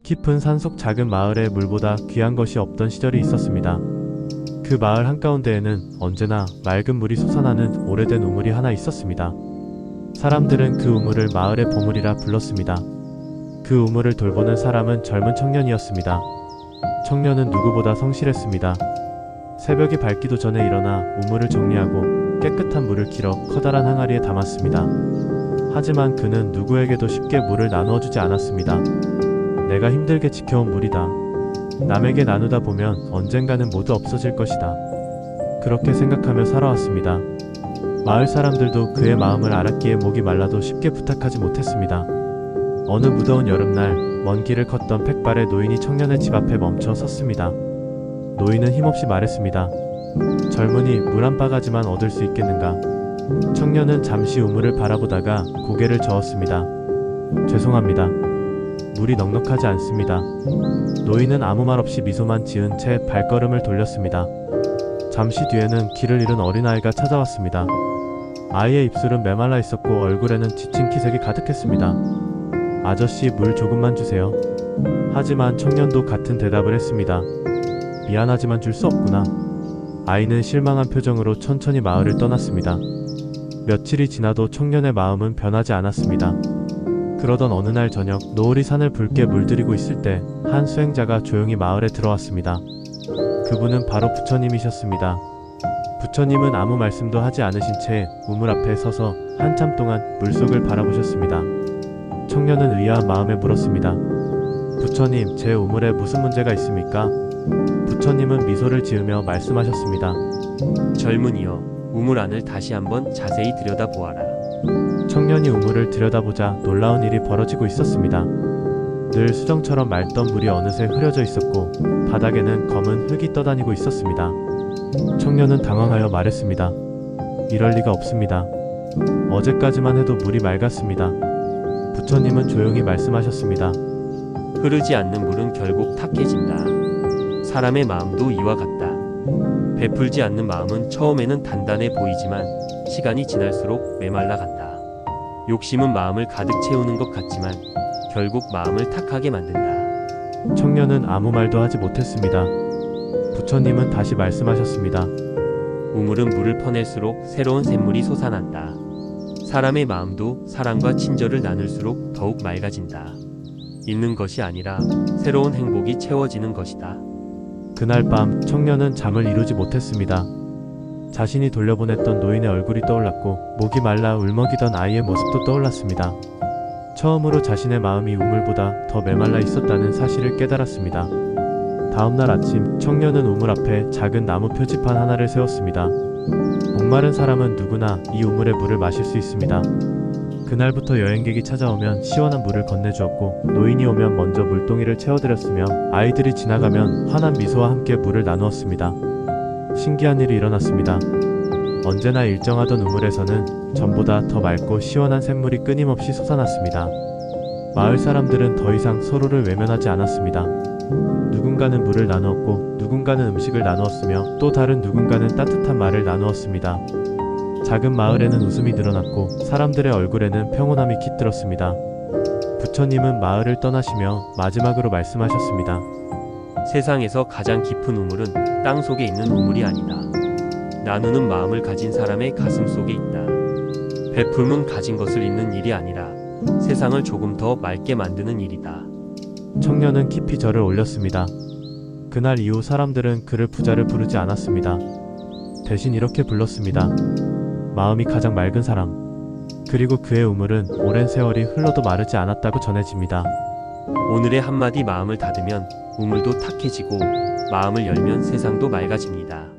깊은 산속 작은 마을에 물보다 귀한 것이 없던 시절이 있었습니다. 그 마을 한가운데에는 언제나 맑은 물이 솟아나는 오래된 우물이 하나 있었습니다. 사람들은 그 우물을 마을의 보물이라 불렀습니다. 그 우물을 돌보는 사람은 젊은 청년이었습니다. 청년은 누구보다 성실했습니다. 새벽이 밝기도 전에 일어나 우물을 정리하고 깨끗한 물을 길어 커다란 항아리에 담았습니다. 하지만 그는 누구에게도 쉽게 물을 나누어 주지 않았습니다. 내가 힘들게 지켜온 물이다. 남에게 나누다 보면 언젠가는 모두 없어질 것이다. 그렇게 생각하며 살아왔습니다. 마을 사람들도 그의 마음을 알았기에 목이 말라도 쉽게 부탁하지 못했습니다. 어느 무더운 여름날 먼 길을 걷던 백발의 노인이 청년의 집 앞에 멈춰 섰습니다. 노인은 힘없이 말했습니다. 젊은이, 물 한 바가지만 얻을 수 있겠는가? 청년은 잠시 우물을 바라보다가 고개를 저었습니다. 죄송합니다. 물이 넉넉하지 않습니다. 노인은 아무 말 없이 미소만 지은 채 발걸음을 돌렸습니다. 잠시 뒤에는 길을 잃은 어린아이가 찾아왔습니다. 아이의 입술은 메말라 있었고 얼굴에는 지친 기색이 가득했습니다. 아저씨, 물 조금만 주세요. 하지만 청년도 같은 대답을 했습니다. 미안하지만 줄 수 없구나. 아이는 실망한 표정으로 천천히 마을을 떠났습니다. 며칠이 지나도 청년의 마음은 변하지 않았습니다. 그러던 어느 날 저녁, 노을이 산을 붉게 물들이고 있을 때 한 수행자가 조용히 마을에 들어왔습니다. 그분은 바로 부처님이셨습니다. 부처님은 아무 말씀도 하지 않으신 채 우물 앞에 서서 한참 동안 물속을 바라보셨습니다. 청년은 의아한 마음에 물었습니다. 부처님, 제 우물에 무슨 문제가 있습니까? 부처님은 미소를 지으며 말씀하셨습니다. 젊은이여, 우물 안을 다시 한번 자세히 들여다보아라. 청년이 우물을 들여다보자 놀라운 일이 벌어지고 있었습니다. 늘 수정처럼 맑던 물이 어느새 흐려져 있었고 바닥에는 검은 흙이 떠다니고 있었습니다. 청년은 당황하여 말했습니다. 이럴 리가 없습니다. 어제까지만 해도 물이 맑았습니다. 부처님은 조용히 말씀하셨습니다. 흐르지 않는 물은 결국 탁해진다. 사람의 마음도 이와 같다. 베풀지 않는 마음은 처음에는 단단해 보이지만 시간이 지날수록 메말라 간다. 욕심은 마음을 가득 채우는 것 같지만 결국 마음을 탁하게 만든다. 청년은 아무 말도 하지 못했습니다. 부처님은 다시 말씀하셨습니다. 우물은 물을 퍼낼수록 새로운 샘물이 솟아난다. 사람의 마음도 사랑과 친절을 나눌수록 더욱 맑아진다. 잃는 것이 아니라 새로운 행복이 채워지는 것이다. 그날 밤 청년은 잠을 이루지 못했습니다. 자신이 돌려보냈던 노인의 얼굴이 떠올랐고 목이 말라 울먹이던 아이의 모습도 떠올랐습니다. 처음으로 자신의 마음이 우물보다 더 메말라 있었다는 사실을 깨달았습니다. 다음날 아침, 청년은 우물 앞에 작은 나무 표지판 하나를 세웠습니다. 목마른 사람은 누구나 이 우물의 물을 마실 수 있습니다. 그날부터 여행객이 찾아오면 시원한 물을 건네주었고 노인이 오면 먼저 물동이를 채워드렸으며 아이들이 지나가면 환한 미소와 함께 물을 나누었습니다. 신기한 일이 일어났습니다. 언제나 일정하던 우물에서는 전보다 더 맑고 시원한 샘물이 끊임없이 솟아났습니다. 마을 사람들은 더 이상 서로를 외면하지 않았습니다. 누군가는 물을 나누었고 누군가는 음식을 나누었으며 또 다른 누군가는 따뜻한 말을 나누었습니다. 작은 마을에는 웃음이 늘어났고 사람들의 얼굴에는 평온함이 깃들었습니다. 부처님은 마을을 떠나시며 마지막으로 말씀하셨습니다. 세상에서 가장 깊은 우물은 땅 속에 있는 우물이 아니다. 나누는 마음을 가진 사람의 가슴 속에 있다. 베풀면 가진 것을 잃는 일이 아니라 세상을 조금 더 맑게 만드는 일이다. 청년은 깊이 절을 올렸습니다. 그날 이후 사람들은 그를 부자를 부르지 않았습니다. 대신 이렇게 불렀습니다. 마음이 가장 맑은 사람. 그리고 그의 우물은 오랜 세월이 흘러도 마르지 않았다고 전해집니다. 오늘의 한마디 마음을 닫으면 우물도 탁해지고 마음을 열면 세상도 맑아집니다.